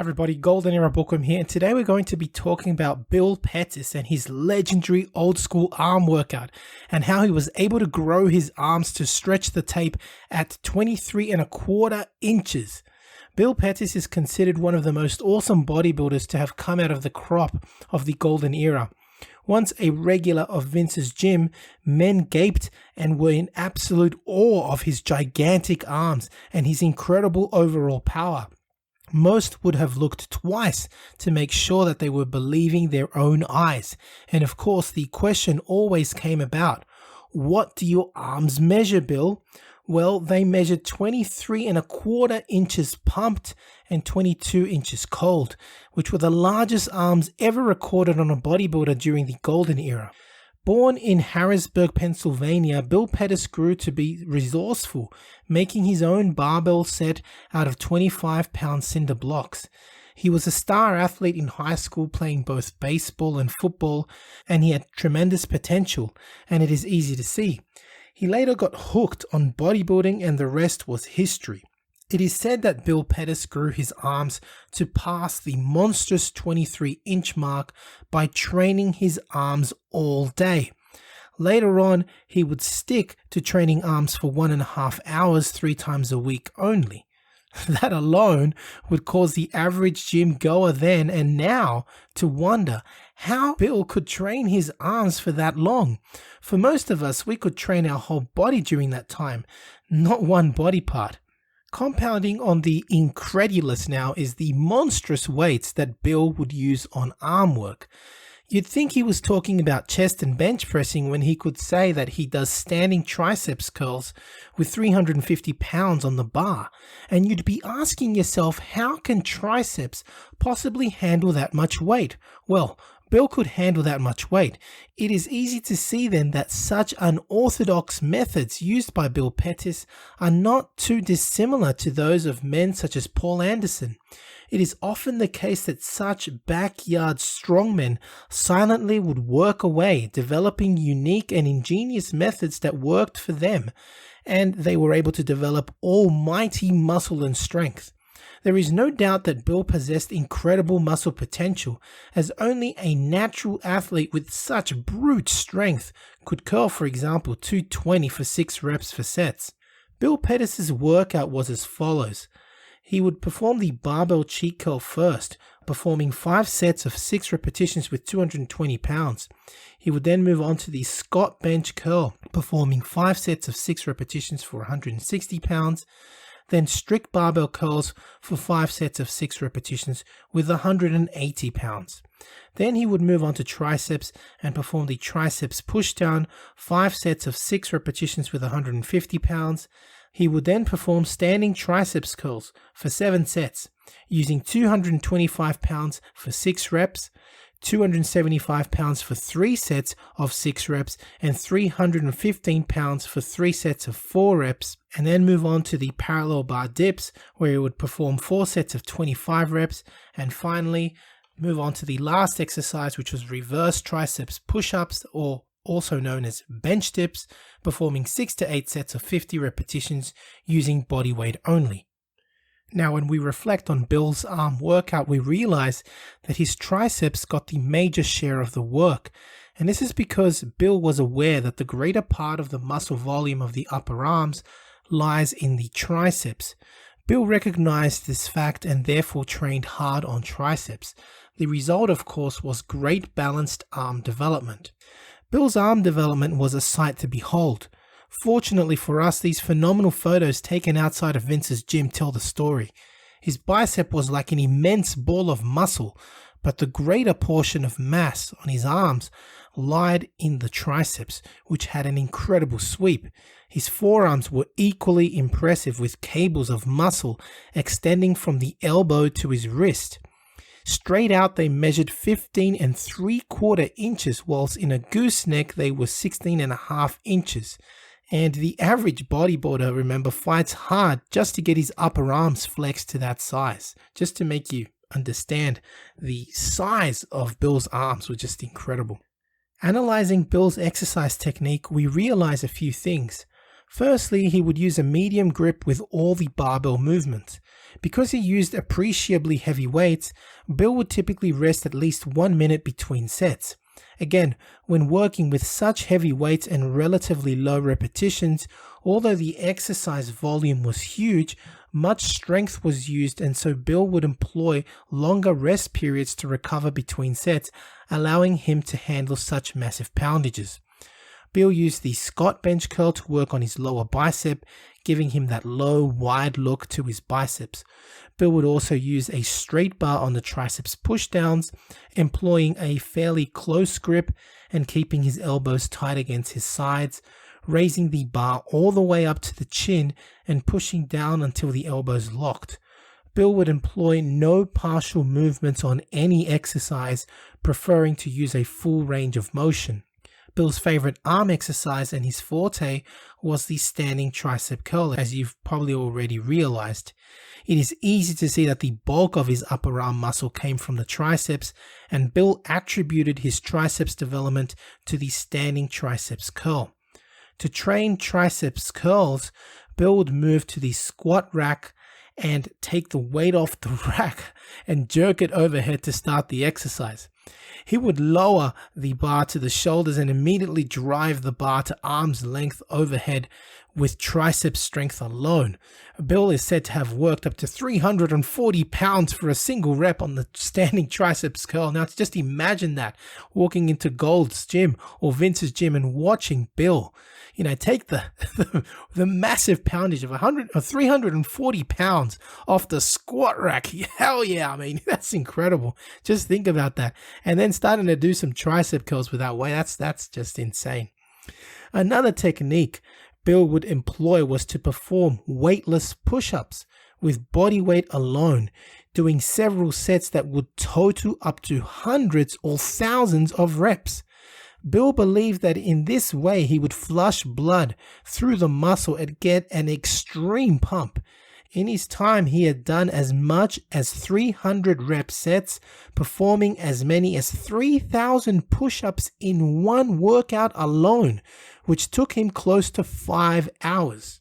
Everybody, Golden Era Bookworm here, and today we're going to be talking about Bill Pettis and his legendary old school arm workout and how he was able to grow his arms to stretch the tape at 23¼ inches. Bill Pettis is considered one of the most awesome bodybuilders to have come out of the crop of the Golden Era. Once a regular of Vince's gym, men gaped and were in absolute awe of his gigantic arms and his incredible overall power. Most would have looked twice to make sure that they were believing their own eyes. And of course, the question always came about, what do your arms measure, Bill? Well, they measured 23¼ inches pumped and 22 inches cold, which were the largest arms ever recorded on a bodybuilder during the Golden Era. Born in Harrisburg, Pennsylvania, Bill Pettis grew to be resourceful, making his own barbell set out of 25-pound cinder blocks. He was a star athlete in high school, playing both baseball and football, and he had tremendous potential, and it is easy to see. He later got hooked on bodybuilding, and the rest was history. It is said that Bill Pettis grew his arms to pass the monstrous 23-inch mark by training his arms all day. Later on, he would stick to training arms for 1.5 hours 3 times a week only. That alone would cause the average gym goer then and now to wonder how Bill could train his arms for that long. For most of us, we could train our whole body during that time, not one body part. Compounding on the incredulous now is the monstrous weights that Bill would use on arm work. You'd think he was talking about chest and bench pressing when he could say that he does standing triceps curls with 350 pounds on the bar. And you'd be asking yourself, how can triceps possibly handle that much weight? Well, Bill could handle that much weight. It is easy to see then that such unorthodox methods used by Bill Pettis are not too dissimilar to those of men such as Paul Anderson. It is often the case that such backyard strongmen silently would work away, developing unique and ingenious methods that worked for them, and they were able to develop almighty muscle and strength. There is no doubt that Bill possessed incredible muscle potential, as only a natural athlete with such brute strength could curl, for example, 220 for 6 reps for sets. Bill Pettis' workout was as follows. He would perform the barbell cheek curl first, performing 5 sets of 6 repetitions with 220 pounds. He would then move on to the Scott bench curl, performing 5 sets of 6 repetitions for 160 pounds. Then strict barbell curls for 5 sets of 6 repetitions with 180 pounds. Then he would move on to triceps and perform the triceps pushdown, 5 sets of 6 repetitions with 150 pounds. He would then perform standing triceps curls for 7 sets, using 225 pounds for 6 reps, 275 pounds for 3 sets of 6 reps, and 315 pounds for 3 sets of 4 reps, and then move on to the parallel bar dips, where he would perform 4 sets of 25 reps, and finally move on to the last exercise, which was reverse triceps push-ups, or also known as bench dips, performing 6 to 8 sets of 50 repetitions using body weight only. Now, when we reflect on Bill's arm workout, we realize that his triceps got the major share of the work, and this is because Bill was aware that the greater part of the muscle volume of the upper arms lies in the triceps. Bill recognized this fact and therefore trained hard on triceps. The result, of course, was great balanced arm development. Bill's arm development was a sight to behold. Fortunately for us, these phenomenal photos taken outside of Vince's gym tell the story. His bicep was like an immense ball of muscle, but the greater portion of mass on his arms lied in the triceps, which had an incredible sweep. His forearms were equally impressive, with cables of muscle extending from the elbow to his wrist. Straight out, they measured 15¾ inches, whilst in a gooseneck they were 16½ inches. And the average bodybuilder, remember, fights hard just to get his upper arms flexed to that size. Just to make you understand, the size of Bill's arms were just incredible. Analyzing Bill's exercise technique, we realize a few things. Firstly, he would use a medium grip with all the barbell movements. Because he used appreciably heavy weights, Bill would typically rest at least 1 minute between sets. Again, when working with such heavy weights and relatively low repetitions, although the exercise volume was huge, much strength was used, and so Bill would employ longer rest periods to recover between sets, allowing him to handle such massive poundages. Bill used the Scott bench curl to work on his lower bicep, giving him that low, wide look to his biceps. Bill would also use a straight bar on the triceps pushdowns, employing a fairly close grip and keeping his elbows tight against his sides, raising the bar all the way up to the chin and pushing down until the elbows locked. Bill would employ no partial movements on any exercise, preferring to use a full range of motion. Bill's favorite arm exercise and his forte was the standing tricep curl, as you've probably already realized. It is easy to see that the bulk of his upper arm muscle came from the triceps, and Bill attributed his triceps development to the standing triceps curl. To train triceps curls, Bill would move to the squat rack and take the weight off the rack and jerk it overhead to start the exercise. He would lower the bar to the shoulders and immediately drive the bar to arm's length overhead with tricep strength alone. Bill is said to have worked up to 340 pounds for a single rep on the standing triceps curl. Now, just imagine that, walking into Gold's gym or Vince's gym and watching Bill, take the massive poundage of 340 pounds off the squat rack. Hell yeah, I mean, that's incredible. Just think about that. And then starting to do some tricep curls with that weight, that's just insane. Another technique Bill would employ was to perform weightless push-ups with body weight alone, doing several sets that would total up to hundreds or thousands of reps. Bill believed that in this way he would flush blood through the muscle and get an extreme pump. In his time, he had done as much as 300 rep sets, performing as many as 3,000 push-ups in one workout alone, which took him close to 5 hours.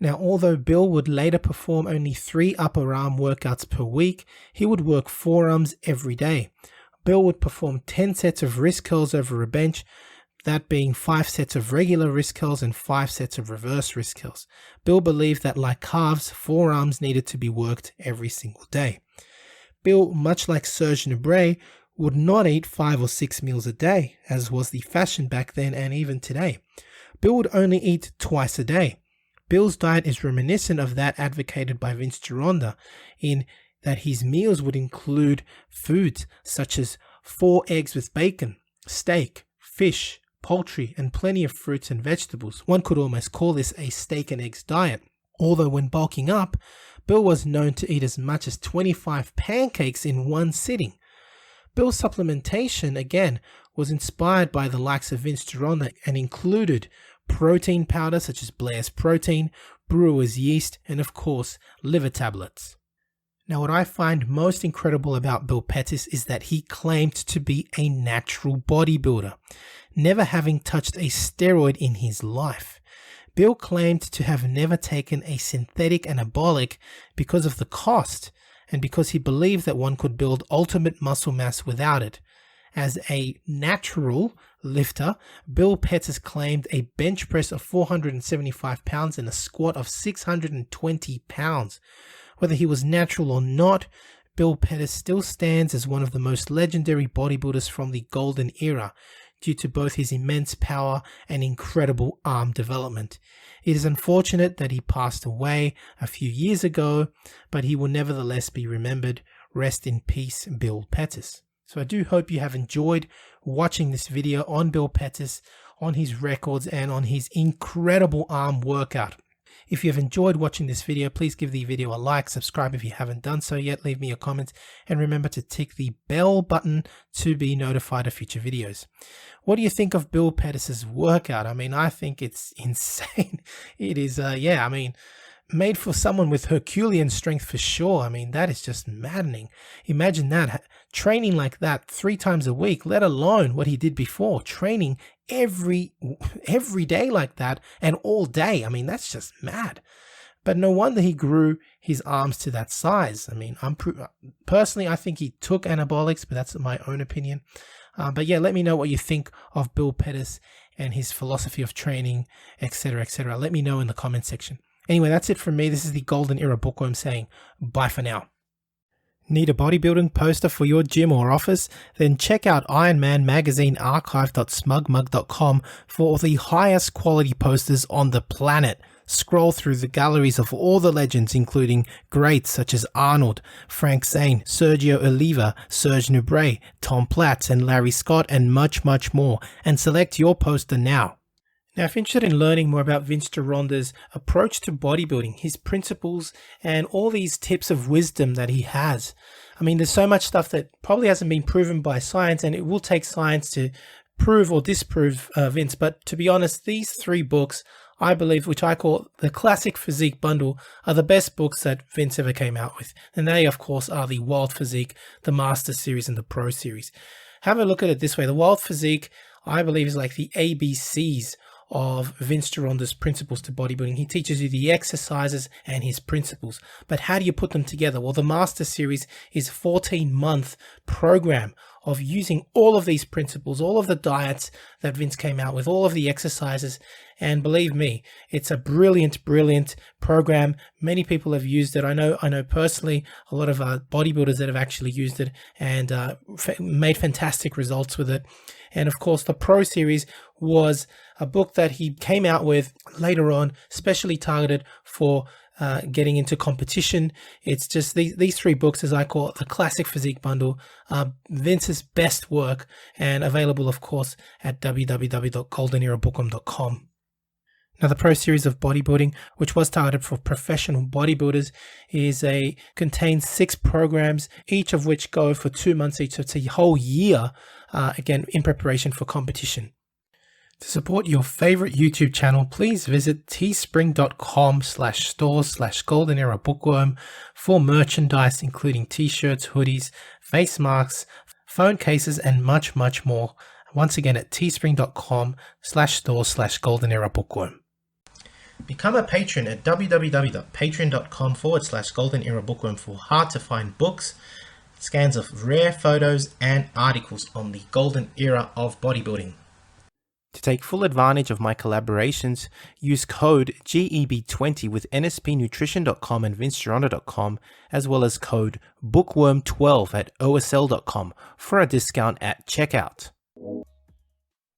Now, although Bill would later perform only 3 upper arm workouts per week, he would work forearms every day. Bill would perform 10 sets of wrist curls over a bench, that being 5 sets of regular wrist curls and 5 sets of reverse wrist curls. Bill believed that like calves, forearms needed to be worked every single day. Bill, much like Serge Nubret, would not eat 5 or 6 meals a day, as was the fashion back then and even today. Bill would only eat twice a day. Bill's diet is reminiscent of that advocated by Vince Gironda, in that his meals would include foods such as 4 eggs with bacon, steak, fish, poultry, and plenty of fruits and vegetables. One could almost call this a steak and eggs diet. Although when bulking up, Bill was known to eat as much as 25 pancakes in one sitting. Bill's supplementation, again, was inspired by the likes of Vince Gironda and included protein powder such as Blair's protein, brewer's yeast, and of course, liver tablets. Now, what I find most incredible about Bill Pettis is that he claimed to be a natural bodybuilder, never having touched a steroid in his life. Bill claimed to have never taken a synthetic anabolic because of the cost and because he believed that one could build ultimate muscle mass without it. As a natural lifter, Bill Pettis claimed a bench press of 475 pounds and a squat of 620 pounds. Whether he was natural or not, Bill Pettis still stands as one of the most legendary bodybuilders from the golden era, due to both his immense power and incredible arm development. It is unfortunate that he passed away a few years ago, but he will nevertheless be remembered. Rest in peace, Bill Pettis. So I do hope you have enjoyed watching this video on Bill Pettis, on his records, and on his incredible arm workout. If you have enjoyed watching this video, please give the video a like, subscribe if you haven't done so yet, leave me your comments, and remember to tick the bell button to be notified of future videos. What do you think of Bill Pettis' workout? I mean, I think it's insane. It is, made for someone with Herculean strength for sure. I mean, that is just maddening. Imagine that, training like that 3 times a week, let alone what he did before, training every day like that and all day. I mean, that's just mad. But no wonder he grew his arms to that size. I mean, personally, I think he took anabolics, but that's my own opinion. But yeah, let me know what you think of Bill Pettis and his philosophy of training, etc., etc. Let me know in the comment section. Anyway, that's it from me. This is the Golden Era Bookworm saying bye for now. Need a bodybuilding poster for your gym or office? Then check out Ironman Magazine archive.smugmug.com for the highest quality posters on the planet. Scroll through the galleries of all the legends, including greats such as Arnold, Frank Zane, Sergio Oliva, Serge Nubret, Tom Platz, and Larry Scott, and much, much more, and select your poster now. Now, if you're interested in learning more about Vince Gironda's approach to bodybuilding, his principles, and all these tips of wisdom that he has, I mean, there's so much stuff that probably hasn't been proven by science, and it will take science to prove or disprove Vince. But to be honest, these 3 books, I believe, which I call the Classic Physique Bundle, are the best books that Vince ever came out with. And they, of course, are the Wild Physique, the Master Series, and the Pro Series. Have a look at it this way. The Wild Physique, I believe, is like the ABCs of Vince Gironda's principles to bodybuilding. He teaches you the exercises and his principles. But how do you put them together? Well, the Master Series is a 14-month program of using all of these principles, all of the diets that Vince came out with, all of the exercises. And believe me, it's a brilliant, brilliant program. Many people have used it. I know personally a lot of bodybuilders that have actually used it and made fantastic results with it. And of course, the Pro Series was a book that he came out with later on, specially targeted for getting into competition. It's just these 3 books, as I call it, the Classic Physique Bundle, Vince's best work, and available, of course, at www.goldenerabookworm.com. Now, the Pro Series of Bodybuilding, which was targeted for professional bodybuilders, contains 6 programs, each of which go for 2 months each. So it's a whole year, again, in preparation for competition. To support your favorite YouTube channel, please visit teespring.com/stores/goldenerabookworm for merchandise, including t-shirts, hoodies, face masks, phone cases, and much, much more. Once again, at teespring.com/stores/goldenerabookworm. Become a patron at www.patreon.com/goldenerabookworm for hard to find books, scans of rare photos, and articles on the golden era of bodybuilding. To take full advantage of my collaborations, use code GEB20 with nspnutrition.com and vincegironda.com, as well as code bookworm12 at osl.com for a discount at checkout.